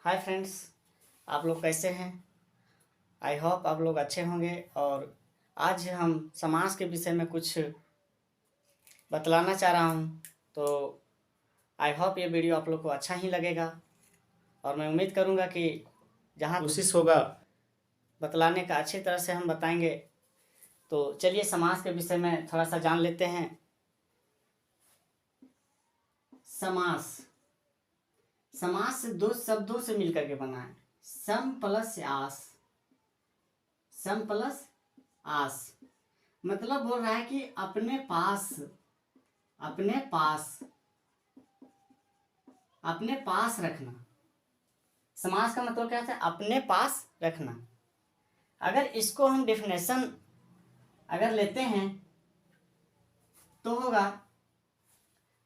Hi friends, आप लोग कैसे हैं। आई होप आप लोग अच्छे होंगे। और आज हम समाज के विषय में कुछ बतलाना चाह रहा हूँ। तो आई होप ये वीडियो आप लोग को अच्छा ही लगेगा और मैं उम्मीद करूँगा कि जहाँ कोशिश होगा बतलाने का अच्छी तरह से हम बताएंगे। तो चलिए समाज के विषय में थोड़ा सा जान लेते हैं। समास से दो शब्दों से मिलकर के बना है, सम प्लस आस। सम प्लस आस मतलब बोल रहा है कि अपने पास रखना। समास का मतलब क्या होता है? अपने पास रखना। अगर इसको हम डेफिनेशन अगर लेते हैं तो होगा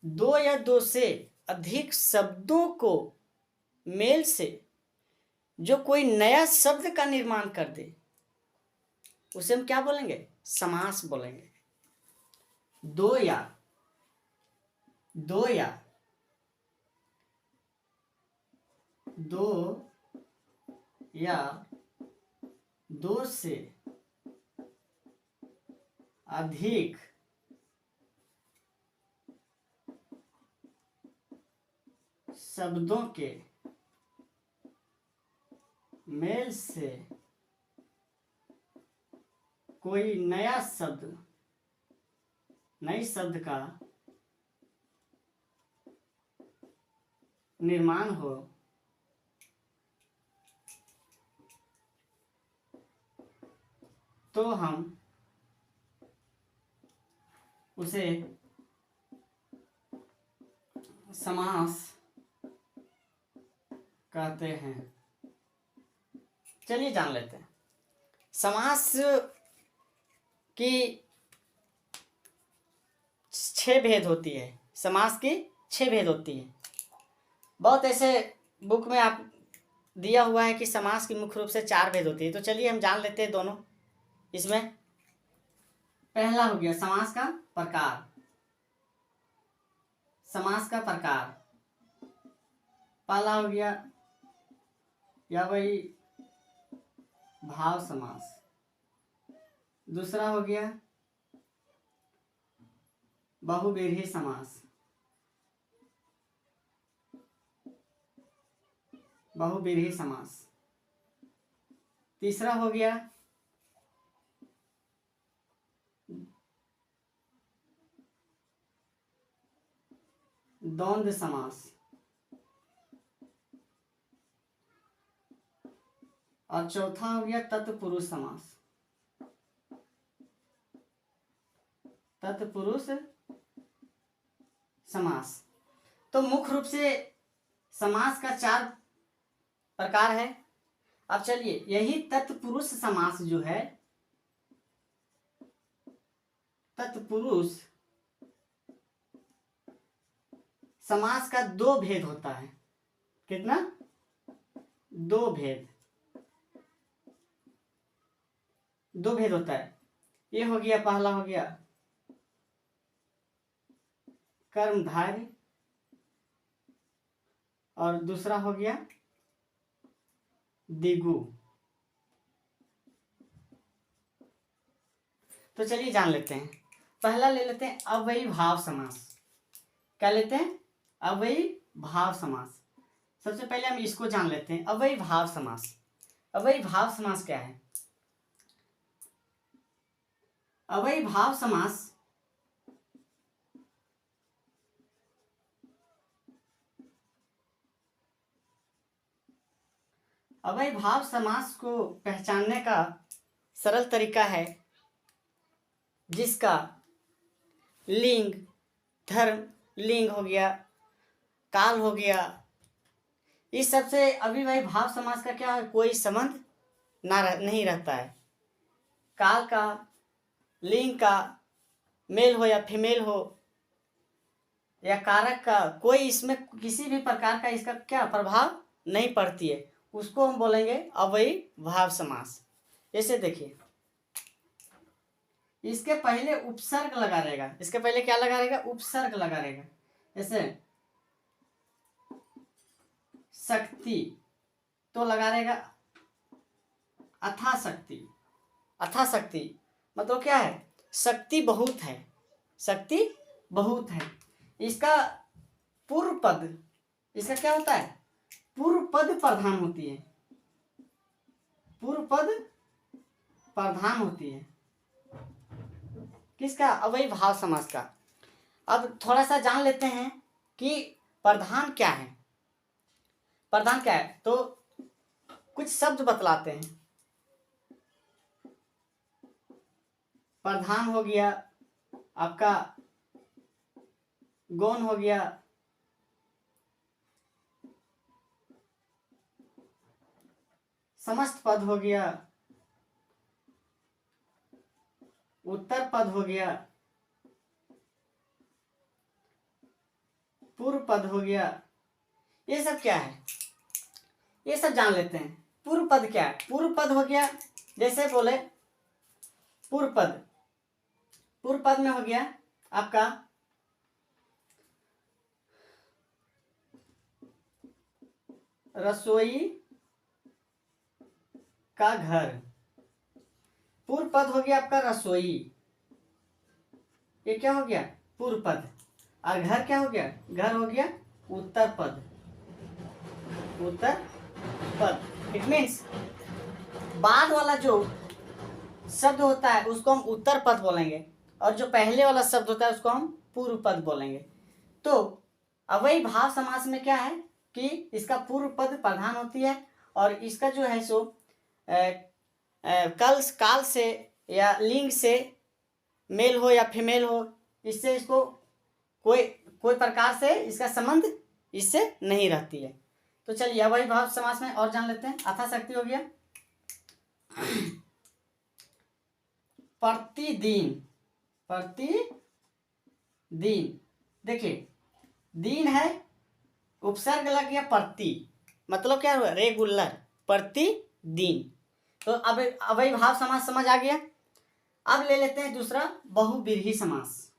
दो या दो से अधिक शब्दों को मेल से जो कोई नया शब्द का निर्माण कर दे उसे हम क्या बोलेंगे? समास बोलेंगे। दो या दो से अधिक शब्दों के मेल से कोई नई शब्द का निर्माण हो तो हम उसे समास कहते हैं। चलिए जान लेते हैं। समास की 6 भेद होती है। समास की 6 भेद होती है। बहुत ऐसे बुक में आप दिया हुआ है कि समास की मुख्य रूप से 4 भेद होती है। तो चलिए हम जान लेते हैं दोनों। इसमें पहला हो गया समास का प्रकार। पहला हो गया या वही भाव समास। दूसरा हो गया बहुव्रीहि समास। तीसरा हो गया द्वंद्व समास। और चौथा हो गया तत्पुरुष समास। तो मुख्य रूप से समास का 4 प्रकार है। अब चलिए यही तत्पुरुष समास जो है, तत्पुरुष समास का 2 भेद होता है। कितना? 2 भेद होता है। ये हो गया, पहला हो गया कर्मधारय और दूसरा हो गया दिगु। तो चलिए जान लेते हैं। पहला ले लेते हैं अव्ययी भाव समास। क्या लेते हैं? अव्ययी भाव समास। सबसे पहले हम इसको जान लेते हैं, अव्ययी भाव समास। अव्ययी भाव समास क्या है? अव्ययी भाव समास अव्ययी भाव समास को पहचानने का सरल तरीका है जिसका लिंग, धर्म, लिंग हो गया, काल हो गया, इस सबसे अव्ययी भाव समास का क्या है? कोई संबंध नहीं रहता है। काल का, लिंग का मेल हो या फीमेल हो या कारक का, कोई इसमें किसी भी प्रकार का इसका क्या प्रभाव नहीं पड़ती है, उसको हम बोलेंगे अव्ययी भाव समास। जैसे देखिए, इसके पहले उपसर्ग लगा रहेगा। इसके पहले क्या लगा रहेगा? उपसर्ग लगा रहेगा। जैसे शक्ति, तो लगा रहेगा अथा शक्ति। अथा शक्ति मतलब क्या है? शक्ति बहुत है, शक्ति बहुत है। इसका पूर्व पद, इसका क्या होता है? पूर्व पद प्रधान होती है, पूर्व पद प्रधान होती है। किसका? अवयवी भाव समास का। अब थोड़ा सा जान लेते हैं कि प्रधान क्या है। प्रधान क्या है तो कुछ शब्द बतलाते हैं। प्रधान हो गया आपका, गौण हो गया, समस्त पद हो गया, उत्तर पद हो गया, पूर्व पद हो गया। ये सब क्या है? ये सब जान लेते हैं। पूर्व पद क्या है? पूर्व पद हो गया, जैसे बोले पूर्व पद, पूर्व पद में हो गया आपका रसोई का घर। पूर्व पद हो गया आपका रसोई, ये क्या हो गया? पूर्व पद। और घर क्या हो गया? घर हो गया उत्तर पद, उत्तर पद। इट मीन्स बाद वाला जो शब्द होता है उसको हम उत्तर पद बोलेंगे, और जो पहले वाला शब्द होता है उसको हम पूर्व पद बोलेंगे। तो अवयवी भाव समास में क्या है कि इसका पूर्व पद प्रधान होती है, और इसका जो है सो कल काल से या लिंग से मेल हो या फीमेल हो, इससे इसको कोई कोई प्रकार से इसका संबंध इससे नहीं रहती है। तो चलिए अवयवी भाव समास में और जान लेते हैं। अथा शक्ति हो गया प्रतिदिन, प्रतिदिन। देखिए दिन है, उपसर्ग लग गया प्रति, मतलब क्या हुआ? रेगुलर, प्रतिदिन। तो अब अवयवी भाव समास समझ आ गया। अब ले लेते हैं दूसरा बहुव्रीहि समास।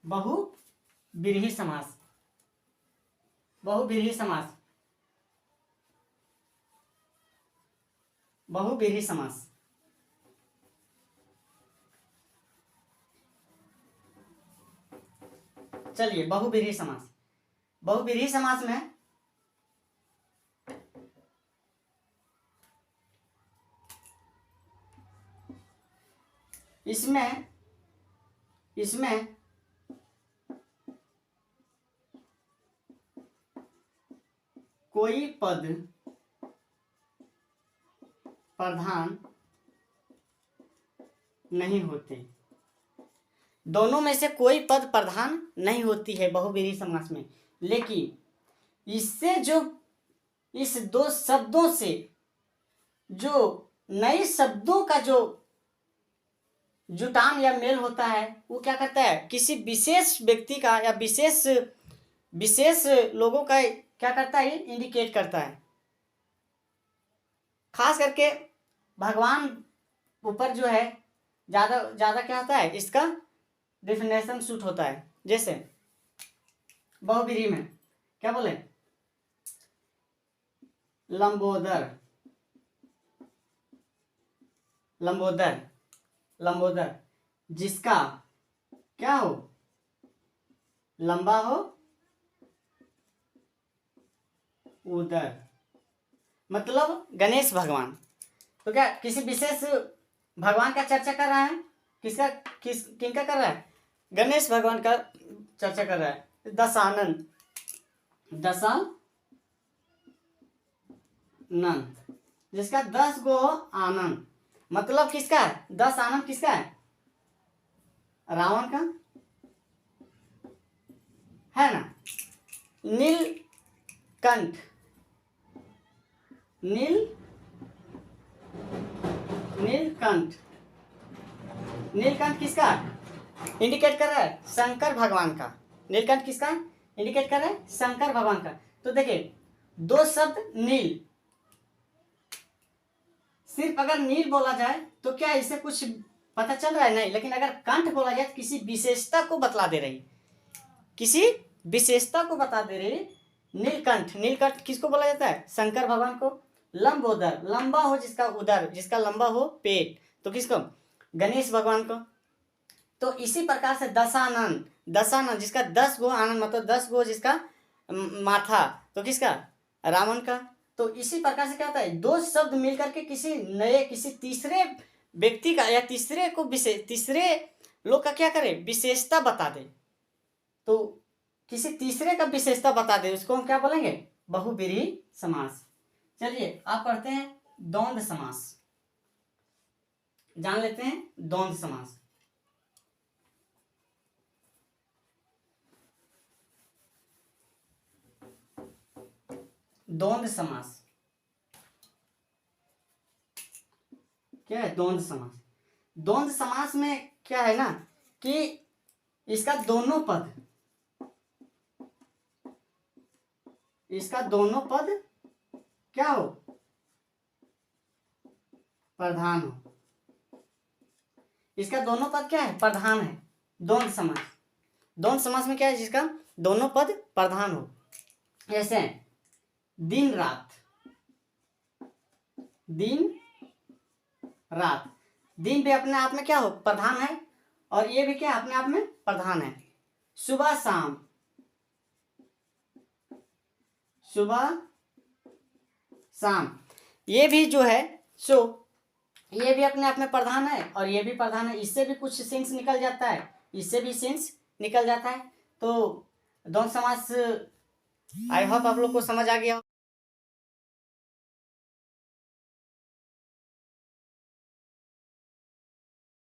बहुव्रीहि समास, बहुव्रीहि समास, बहुव्रीहि समास। चलिए बहुव्रीहि समास, बहुव्रीहि समास में इसमें कोई पद प्रधान नहीं होते। दोनों में से कोई पद प्रधान नहीं होती है बहुव्रीहि समास में, लेकिन इससे जो इस दो शब्दों से जो नए शब्दों का जो जुटान या मेल होता है वो क्या करता है? किसी विशेष व्यक्ति का या विशेष लोगों का क्या करता है? इंडिकेट करता है। खास करके भगवान ऊपर जो है ज़्यादा क्या होता है? इसका डिफिनेशन सूट होता है। जैसे बहुव्रीहि में क्या बोले? लंबोदर, लंबोदर, लंबोदर, जिसका क्या हो? लंबा हो उदर, मतलब गणेश भगवान। तो क्या किसी विशेष भगवान का चर्चा कर रहा है? किनका कर रहा है? गणेश भगवान का चर्चा कर रहा है। दशानन, दशानन, जिसका 10 गो आनंद, मतलब किसका है? 10 आनंद किसका है? रावण का है ना। नीलकंठ, नीलकंठ, नीलकंठ किसका इंडिकेट कर रहा है? शंकर भगवान का। नीलकंठ किसका इंडिकेट कर रहा है? शंकर भगवान का। तो देखिए दो शब्द नील, सिर्फ अगर नील बोला जाए तो क्या इससे कुछ पता चल रहा है? नहीं। लेकिन अगर कंठ बोला जाए तो किसी विशेषता को बतला दे रही, किसी विशेषता को बता दे रही, नीलकंठ, नीलकंठ किसको बोला जाता है? शंकर भगवान को। लंबोदर, लंबा हो जिसका उदर, जिसका लंबा हो पेट, तो किसको? गणेश भगवान को। तो इसी प्रकार से दशानन, दशानन जिसका 10 गो आनंद, मतलब 10 गो जिसका माथा, तो किसका? रावण का। तो इसी प्रकार से क्या होता है, दो शब्द मिलकर के किसी नए, किसी तीसरे व्यक्ति का या तीसरे को विशेष, तीसरे लोग का क्या करे, विशेषता बता दे। तो किसी तीसरे का विशेषता बता दे, उसको हम क्या बोलेंगे? बहुब्रीहि समास। चलिए आप पढ़ते हैं द्वंद्व समास, जान लेते हैं द्वंद्व समास। द्वंद्व समास क्या है? द्वंद्व समास, द्वंद्व समास में क्या है ना कि इसका दोनों पद, इसका दोनों पद क्या हो? प्रधान हो। इसका दोनों पद क्या है? प्रधान है। द्वंद्व समास, द्वंद्व समास में क्या है? जिसका दोनों पद प्रधान हो। जैसे दिन रात, दिन रात, दिन भी अपने आप में क्या हो? प्रधान है, और ये भी क्या अपने आप में प्रधान है। सुबह शाम, सुबह शाम, ये भी जो है सो ये भी अपने आप में प्रधान है, और ये भी प्रधान है। इससे भी कुछ सेंस निकल जाता है, इससे भी सेंस निकल जाता है। तो द्वंद्व समास आई होप आप लोग को समझ आ गया।